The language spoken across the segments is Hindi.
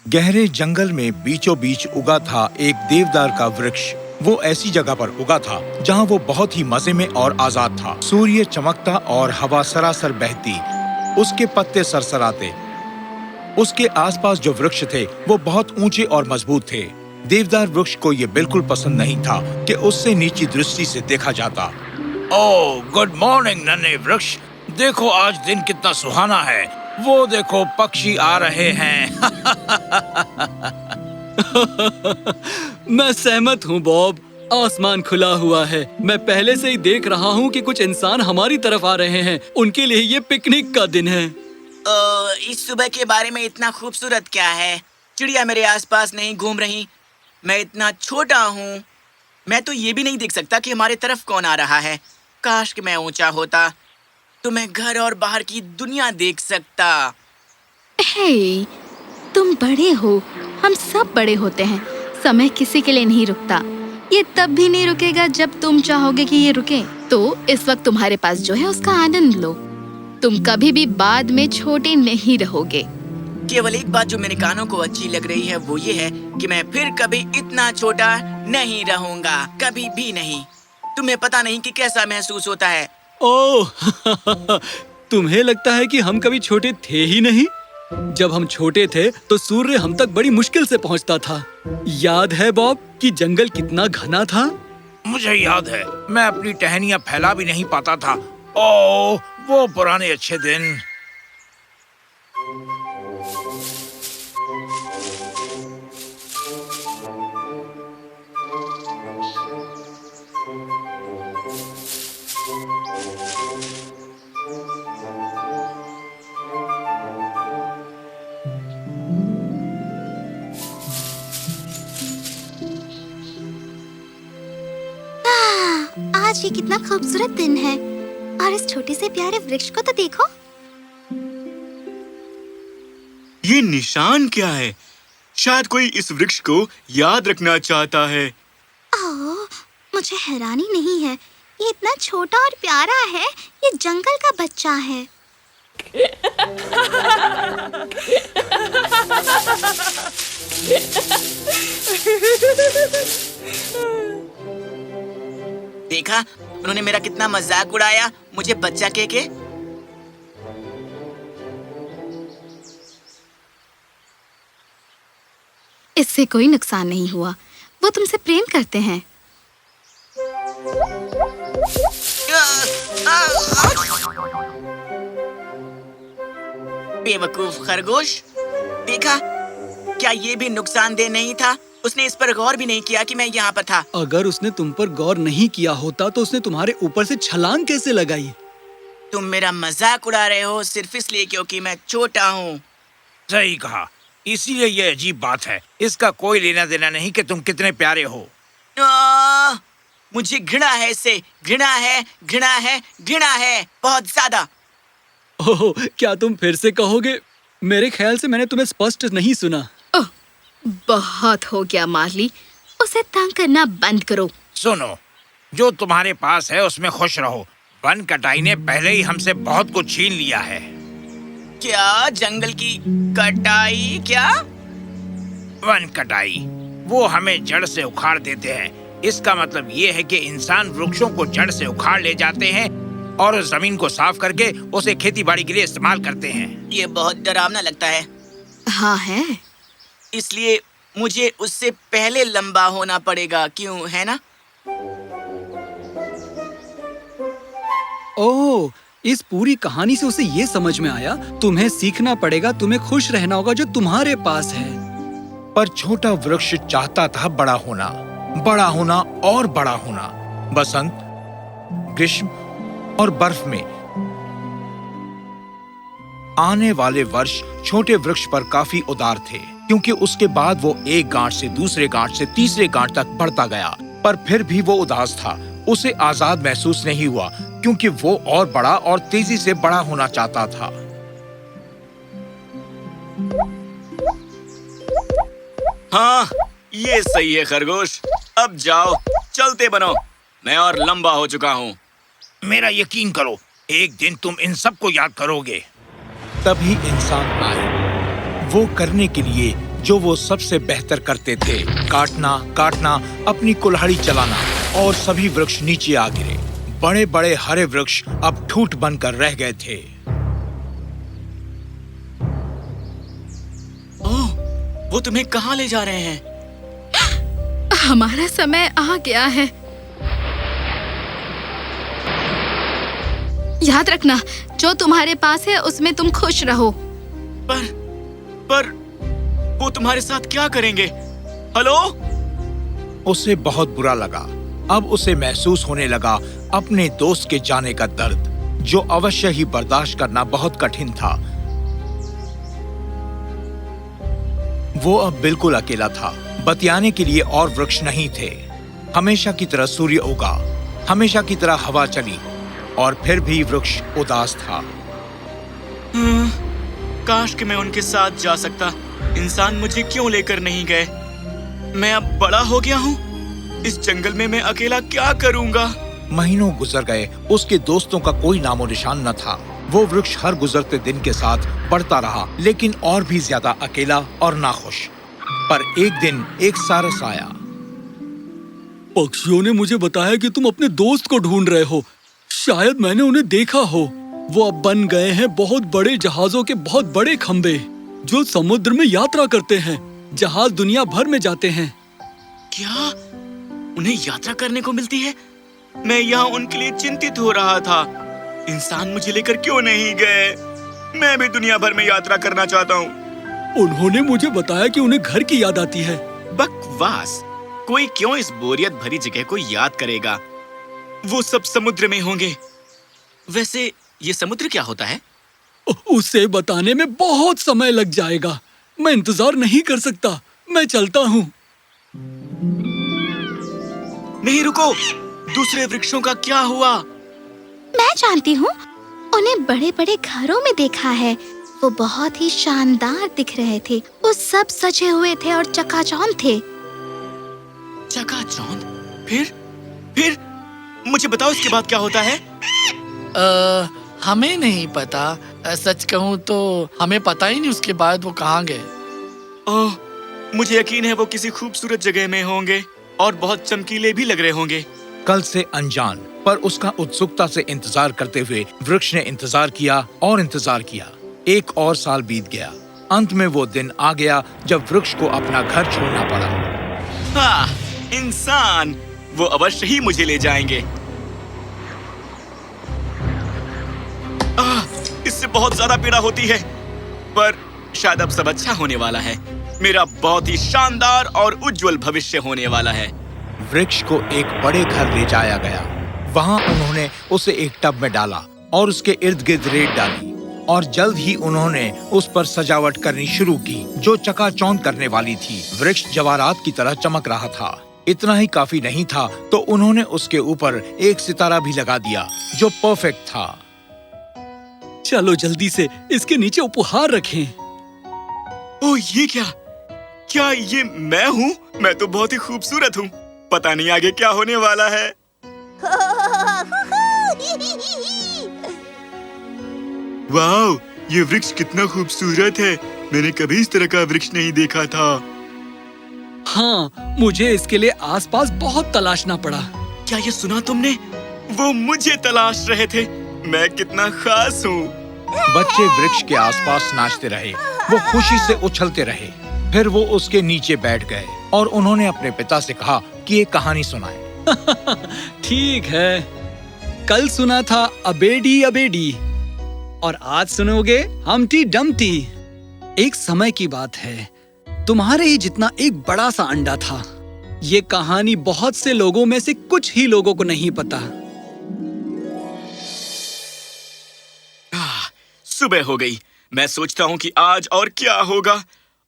गहरे जंगल में बीचों बीच उगा था एक देवदार का वृक्ष। वो ऐसी जगह पर उगा था जहाँ वो बहुत ही मजे में और आजाद था। सूर्य चमकता और हवा सरासर बहती, उसके पत्ते सरसराते। उसके आसपास जो वृक्ष थे वो बहुत ऊंचे और मजबूत थे। देवदार वृक्ष को ये बिल्कुल पसंद नहीं था कि उससे नीची दृष्टि से देखा जाता। ओह, गुड मॉर्निंग नन्हे वृक्ष, देखो आज दिन कितना सुहाना है। वो देखो पक्षी आ रहे हैं। मैं सहमत हूँ बॉब। आसमान खुला हुआ है। मैं पहले से ही देख रहा हूँ कि कुछ इंसान हमारी तरफ आ रहे हैं। उनके लिए ये पिकनिक का दिन है। इस सुबह के बारे में इतना खूबसूरत क्या है? चिड़िया मेरे आसपास नहीं घूम रही। मैं इतना छोटा हूँ, मैं तो ये भी नहीं देख सकता कि हमारे तरफ कौन आ रहा है। काश कि मैं ऊंचा होता तो मैं घर और बाहर की दुनिया देख सकता। हे, तुम बड़े हो, हम सब बड़े होते हैं। समय किसी के लिए नहीं रुकता। ये तब भी नहीं रुकेगा जब तुम चाहोगे कि ये रुके। तो इस वक्त तुम्हारे पास जो है उसका आनंद लो। तुम कभी भी बाद में छोटे नहीं रहोगे। केवल एक बात जो मेरे कानों को अच्छी लग रही है वो ये है कि मैं फिर कभी इतना छोटा नहीं रहूंगा, कभी भी नहीं। तुम्हें पता नहीं कि कैसा महसूस होता है। ओह, तुम्हें लगता है कि हम कभी छोटे थे ही नहीं? जब हम छोटे थे तो सूर्य हम तक बड़ी मुश्किल से पहुंचता था। याद है बॉब कि जंगल कितना घना था? मुझे याद है, मैं अपनी टहनियाँ फैला भी नहीं पाता था। ओह, वो पुराने अच्छे दिन। आज ये कितना खूबसूरत दिन है और इस छोटे से प्यारे वृक्ष को तो देखो। ये निशान क्या है? शायद कोई इस वृक्ष को याद रखना चाहता है। ओह, मुझे हैरानी नहीं है। ये इतना छोटा और प्यारा है। ये जंगल का बच्चा है। देखा, उन्होंने मेरा कितना मजाक उड़ाया, मुझे बच्चा कह के। इससे कोई नुकसान नहीं हुआ। वो तुमसे प्रेम करते हैं। बेवकूफ खरगोश, देखा, क्या ये भी नुकसानदेह नहीं था? उसने इस पर गौर भी नहीं किया कि मैं यहाँ पर था। अगर उसने तुम पर गौर नहीं किया होता तो उसने तुम्हारे ऊपर से छलांग कैसे लगाई? तुम मेरा मजाक उड़ा रहे हो सिर्फ इसलिए क्योंकि मैं छोटा हूँ। सही कहा, इसीलिए ये अजीब बात है। इसका कोई लेना देना नहीं कि तुम कितने प्यारे हो। मुझे घृणा है इससे। घृणा है, घृणा है, घृणा है, बहुत ज्यादा। ओह, क्या तुम फिर से कहोगे? मेरे ख्याल से मैंने तुम्हें स्पष्ट नहीं सुना। ओह, बहुत हो गया मार्ली। उसे तंग करना बंद करो। सुनो, जो तुम्हारे पास है उसमें खुश रहो। वन कटाई ने पहले ही हमसे बहुत कुछ छीन लिया है। क्या? जंगल की कटाई? क्या? वन कटाई, वो हमें जड़ से उखाड़ देते हैं। इसका मतलब ये है कि इंसान वृक्षों को जड़ से उखाड़ ले जाते हैं और उस जमीन को साफ करके उसे खेती बाड़ी के लिए इस्तेमाल करते हैं। ये बहुत डरावना लगता है। हाँ है। इसलिए मुझे उससे पहले लंबा होना पड़ेगा, क्यों, है ना? ओह, इस पूरी कहानी से उसे ये समझ में आया, तुम्हें सीखना पड़ेगा, तुम्हें खुश रहना होगा जो तुम्हारे पास है। पर छोटा वृक्ष चाहता था बड़ा होना, बड़ा होना और बड़ा होना। बसंत, ग्रीष्म और बर्फ में आने वाले वर्ष छोटे वृक्ष पर काफी उदार थे, क्योंकि उसके बाद वो एक गांठ से दूसरे गांठ से तीसरे गांठ तक बढ़ता गया। पर फिर भी वो उदास था। उसे आजाद महसूस नहीं हुआ, क्योंकि वो और बड़ा और तेजी से बड़ा होना चाहता था। हाँ, ये सही है खरगोश। अब जाओ, चलते बनो। मैं और लंबा हो चुका हूँ। मेरा यकीन करो, एक दिन तुम इन सब को याद करोगे। तभी इंसान आए। वो करने के लिए जो वो सबसे बेहतर करते थे, काटना, काटना, अपनी कुल्हाड़ी चलाना, और सभी वृक्ष नीचे आ गिरे। बड़े बड़े हरे वृक्ष अब ठूठ बनकर रह गए थे। ओह, वो तुम्हें कहाँ ले जा रहे हैं? हमारा समय आ गया है। याद रखना, जो तुम्हारे पास है उसमें तुम खुश रहो। पर वो तुम्हारे साथ क्या करेंगे? हेलो? उसे बहुत बुरा लगा। अब उसे महसूस होने लगा अपने दोस्त के जाने का दर्द, जो अवश्य ही बर्दाश्त करना बहुत कठिन था। वो अब बिल्कुल अकेला था। बतियाने के लिए और वृक्ष नहीं थे। हमेशा की तरह सूर्य उगा, हमेशा की तरह हवा चली, और फिर भी वृक्ष उदास था। काश कि मैं उनके साथ जा सकता। इंसान मुझे क्यों लेकर नहीं गए? मैं अब बड़ा हो गया हूँ। इस जंगल में मैं अकेला क्या करूँगा? महीनों गुजर गए। उसके दोस्तों का कोई नामो निशान न था। वो वृक्ष हर गुजरते दिन के साथ बढ़ता रहा, लेकिन और भी ज्यादा अकेला और नाखुश। पर एक दिन एक सारस आया। पक्षियों ने मुझे बताया कि तुम अपने दोस्त को ढूंढ रहे हो। शायद मैंने उन्हें देखा हो। वो अब बन गए हैं बहुत बड़े जहाजों के बहुत बड़े खंबे, जो समुद्र में यात्रा करते हैं। जहाज दुनिया भर में जाते हैं। क्या उन्हें यात्रा करने को मिलती है? मैं यहाँ उनके लिए चिंतित हो रहा था। इंसान मुझे लेकर क्यों नहीं गए? मैं भी दुनिया भर में यात्रा करना चाहता हूँ। उन्होंने मुझे बताया कि उन्हें घर की याद आती है। बकवास! कोई क्यों इस बोरियत भरी जगह को याद करेगा? वो सब समुद्र में होंगे। वैसे ये समुद्र क्या होता है? उसे बताने में बहुत समय लग जाएगा। मैं इंतजार नहीं कर सकता। मैं चलता हूँ। नहीं, रुको। दूसरे वृक्षों का क्या हुआ? मैं जानती हूँ। उन्हें बड़े बड़े घरों में देखा है। वो बहुत ही शानदार दिख रहे थे। वो सब सजे हुए थे और चकाचौंध थे। चकाचौंध? फिर मुझे बताओ, इसके बाद क्या होता है? हमें नहीं पता। सच कहूँ तो हमें पता ही नहीं उसके बाद वो कहाँ गए। ओह, मुझे यकीन है वो किसी खूबसूरत जगह में होंगे और बहुत चमकीले भी लग रहे होंगे। कल से अनजान, पर उसका उत्सुकता से इंतजार करते हुए वृक्ष ने इंतजार किया और इंतजार किया। एक और साल बीत गया। अंत में वो दिन आ गया जब वृक्ष को अपना घर छोड़ना पड़ा। हाँ, इंसान! वो अवश्य ही मुझे ले जाएंगे। इससे बहुत ज्यादा पीड़ा होती है, पर शायद अब सब अच्छा होने वाला है। मेरा बहुत ही शानदार और उज्जवल भविष्य होने वाला है। वृक्ष को एक बड़े घर ले जाया गया। वहाँ उन्होंने उसे एक टब में डाला और उसके इर्द गिर्द रेत डाली, और जल्द ही उन्होंने उस पर सजावट करनी शुरू की, जो चकाचौंध करने वाली थी। वृक्ष जवाहरात की तरह चमक रहा था। इतना ही काफी नहीं था तो उन्होंने उसके ऊपर एक सितारा भी लगा दिया, जो परफेक्ट था। चलो जल्दी से इसके नीचे उपहार रखें। ओह, ये क्या? क्या ये मैं हूँ? मैं तो बहुत ही खूबसूरत हूँ। पता नहीं आगे क्या होने वाला है। वाह, ये वृक्ष कितना खूबसूरत है। मैंने कभी इस तरह का वृक्ष नहीं देखा था। हाँ, मुझे इसके लिए आसपास बहुत तलाशना पड़ा। क्या ये सुना तुमने? वो मुझे तलाश रहे थे। मैं कितना खास हूँ। बच्चे वृक्ष के आसपास नाचते रहे। वो खुशी से उछलते रहे। फिर वो उसके नीचे बैठ गए और उन्होंने अपने पिता से कहा कि एक कहानी सुनाए। ठीक है। कल सुना था अबेडी अबेडी, और आज सुनोगे हम्टी डम्टी। एक समय की बात है। तुम्हारे ही जितना एक बड़ा सा अंडा था। ये कहानी बहुत से लोगों में से कुछ ही लोगों को नहीं पता। सुबह हो गई। मैं सोचता हूँ कि आज और क्या होगा।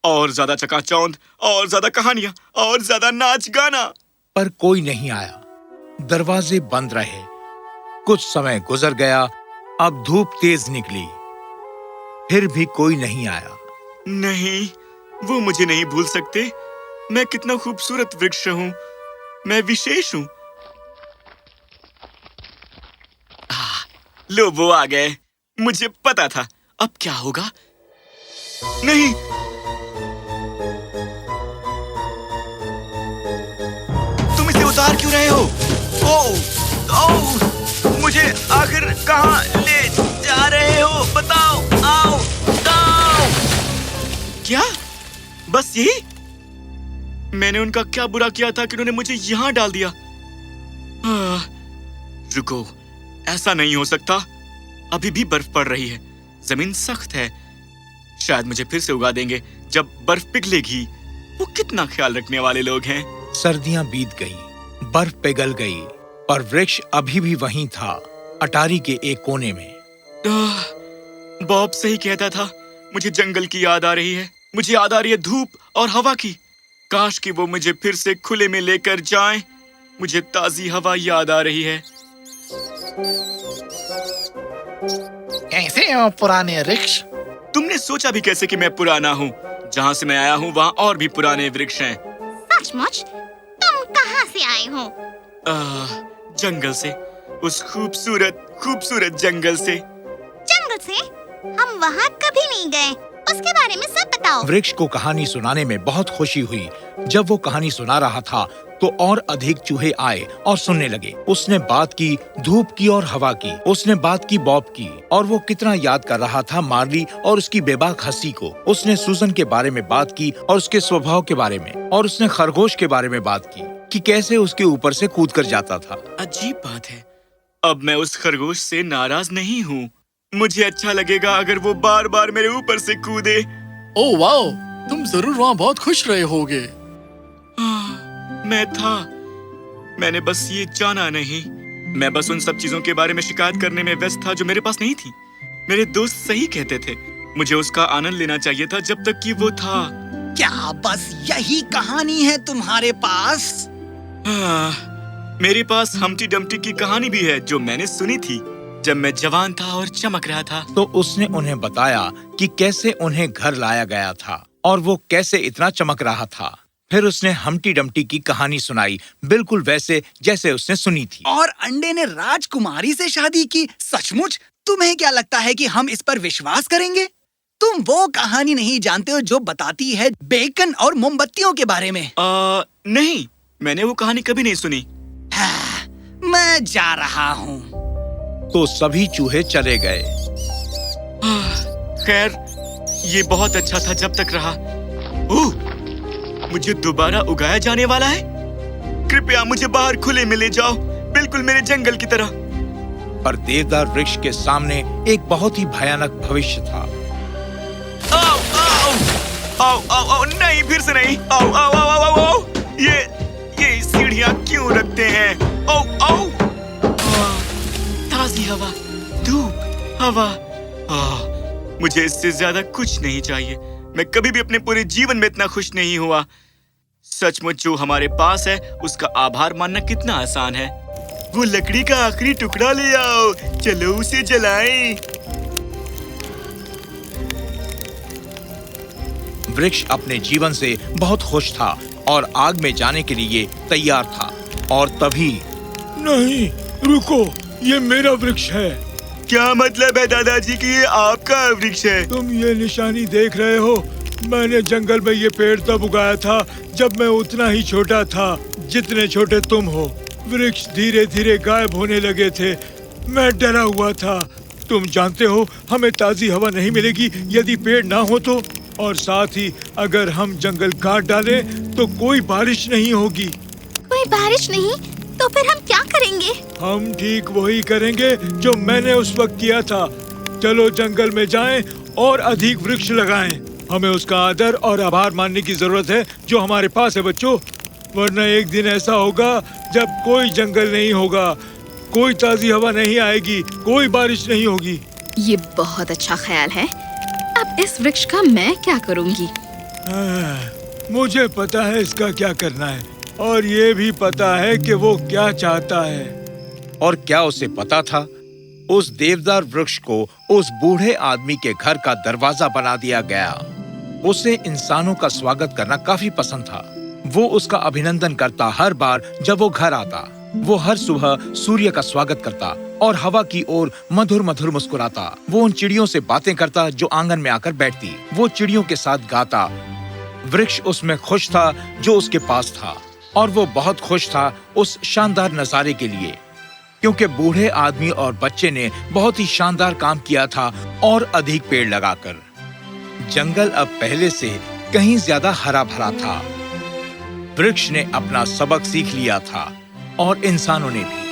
और ज्यादा चकाचौंध, और ज्यादा कहानियां, और ज्यादा नाच गाना। पर कोई नहीं आया। दरवाजे बंद रहे। कुछ समय गुजर गया। अब धूप तेज निकली। फिर भी कोई नहीं आया। नहीं, वो मुझे नहीं भूल सकते। मैं कितना खूबसूरत वृक्ष हूँ। मैं विशेष हूँ। लो, वो आ गए। मुझे पता था। अब क्या होगा? नहीं, उतार क्यों रहे हो? मुझे आखिर कहाँ ले जा रहे हो? बताओ। आओ, आओ। क्या? बस यही? मैंने उनका क्या बुरा किया था कि उन्होंने मुझे यहाँ डाल दिया? रुको, ऐसा नहीं हो सकता। अभी भी बर्फ पड़ रही है, जमीन सख्त है। शायद मुझे फिर से उगा देंगे जब बर्फ पिघलेगी। वो कितना ख्याल रखने वाले लोग हैं। सर्दियां बीत गई, बर्फ पिघल गई, पर वृक्ष अभी भी वहीं था, अटारी के एक कोने में। बॉब सही कहता था, मुझे जंगल की याद आ रही है। मुझे याद आ रही है धूप और हवा की। काश कि वो मुझे फिर से खुले में लेकर जाएं। मुझे ताजी हवा याद आ रही है। कैसे हो पुराने वृक्ष? तुमने सोचा भी कैसे कि मैं पुराना हूँ? जहाँ से मैं आया हूँ वहाँ और भी पुराने वृक्ष हैं। सचमुच? तुम कहाँ से आए हो? जंगल से, उस खूबसूरत जंगल से। जंगल से? हम वहाँ कभी नहीं गए। उसके बारे में सब बताओ। वृक्ष को कहानी सुनाने में बहुत खुशी हुई। जब वो कहानी सुना रहा था तो और अधिक चूहे आए और सुनने लगे। उसने बात की धूप की और हवा की। उसने बात की बॉब की और वो कितना याद कर रहा था मार्ली और उसकी बेबाक हंसी को। उसने सूजन के बारे में बात की और उसके स्वभाव के बारे में, और उसने खरगोश के बारे में बात की कि कैसे उसके ऊपर से कूद कर जाता था। अजीब बात है, अब मैं उस खरगोश से नाराज नहीं हूँ। मुझे अच्छा लगेगा अगर वो बार बार मेरे ऊपर से कूदे। ओह वाओ, तुम जरूर वहाँ बहुत खुश रहे होगे। मैं था, मैंने बस ये जाना नहीं। मैं बस उन सब चीजों के बारे में शिकायत करने में व्यस्त था जो मेरे पास नहीं थी। मेरे दोस्त सही कहते थे, मुझे उसका आनंद लेना चाहिए था जब तक कि वो था। क्या बस यही कहानी है तुम्हारे पास? मेरे पास हम्टी डम्टी की कहानी भी है जो मैंने सुनी थी जब मैं जवान था और चमक रहा था। तो उसने उन्हें बताया कि कैसे उन्हें घर लाया गया था और वो कैसे इतना चमक रहा था। फिर उसने हम्टी डम्टी की कहानी सुनाई, बिल्कुल वैसे जैसे उसने सुनी थी। और अंडे ने राजकुमारी से शादी की? सचमुच? तुम्हें क्या लगता है कि हम इस पर विश्वास करेंगे? तुम वो कहानी नहीं जानते हो जो बताती है बेकन और मोमबत्तियों के बारे में। नहीं, मैंने वो कहानी कभी नहीं सुनी। मैं जा रहा हूँ। तो सभी चूहे चले गए। खैर, ये बहुत अच्छा था जब तक रहा। ओह, मुझे दोबारा उगाया जाने वाला है। कृपया मुझे बाहर खुले में ले जाओ, बिल्कुल मेरे जंगल की तरह। पर देवदार वृक्ष के सामने एक बहुत ही भयानक भविष्य था। आओ, आओ, आओ, आओ, आओ, नहीं, फिर से नहीं। आओ, आओ, आओ, आओ, आओ, आओ। ये सीढ़ियाँ क्यों रखते हैं? आओ, आओ। ताजी हवा, धूप, हवा। मुझे इससे ज्यादा कुछ नहीं चाहिए। मैं कभी भी अपने पूरे जीवन में इतना खुश नहीं हुआ। सचमुच जो हमारे पास है उसका आभार मानना कितना आसान है। वो लकड़ी का आखिरी टुकड़ा ले आओ, चलो उसे जलाएं। वृक्ष अपने जीवन से बहुत खुश था और आग में जाने के लिए तैयार था। और तभी नहीं, रुको, ये मेरा वृक्ष है। क्या मतलब है दादाजी कि ये आपका वृक्ष है? तुम ये निशानी देख रहे हो? मैंने जंगल में ये पेड़ तब उगाया था जब मैं उतना ही छोटा था जितने छोटे तुम हो। वृक्ष धीरे धीरे गायब होने लगे थे। मैं डरा हुआ था। तुम जानते हो, हमें ताजी हवा नहीं मिलेगी यदि पेड़ ना हो तो, और साथ ही अगर हम जंगल काट डालें तो कोई बारिश नहीं होगी। कोई बारिश नहीं? तो फिर हम क्या करेंगे? हम ठीक वही करेंगे जो मैंने उस वक्त किया था। चलो जंगल में जाएं और अधिक वृक्ष लगाएं। हमें उसका आदर और आभार मानने की जरूरत है जो हमारे पास है बच्चों, वरना एक दिन ऐसा होगा जब कोई जंगल नहीं होगा, कोई ताजी हवा नहीं आएगी, कोई बारिश नहीं होगी। ये बहुत अच्छा ख्याल है। अब इस वृक्ष का मैं क्या करूंगी? मुझे पता है इसका क्या करना है, और ये भी पता है कि वो क्या चाहता है। और क्या उसे पता था? उस देवदार वृक्ष को उस बूढ़े आदमी के घर का दरवाजा बना दिया गया। उसे इंसानों का स्वागत करना काफी पसंद था। वो उसका अभिनंदन करता हर बार जब वो घर आता। वो हर सुबह सूर्य का स्वागत करता और हवा की ओर मधुर मधुर मुस्कुराता। वो उन चिड़ियों से बातें करता जो आंगन में आकर बैठती। वो चिड़ियों के साथ गाता। वृक्ष उसमें खुश था जो उसके पास था। और वो बहुत खुश था उस शानदार नजारे के लिए, क्योंकि बूढ़े आदमी और बच्चे ने बहुत ही शानदार काम किया था और अधिक पेड़ लगाकर। जंगल अब पहले से कहीं ज्यादा हरा भरा था। वृक्ष ने अपना सबक सीख लिया था और इंसानों ने भी।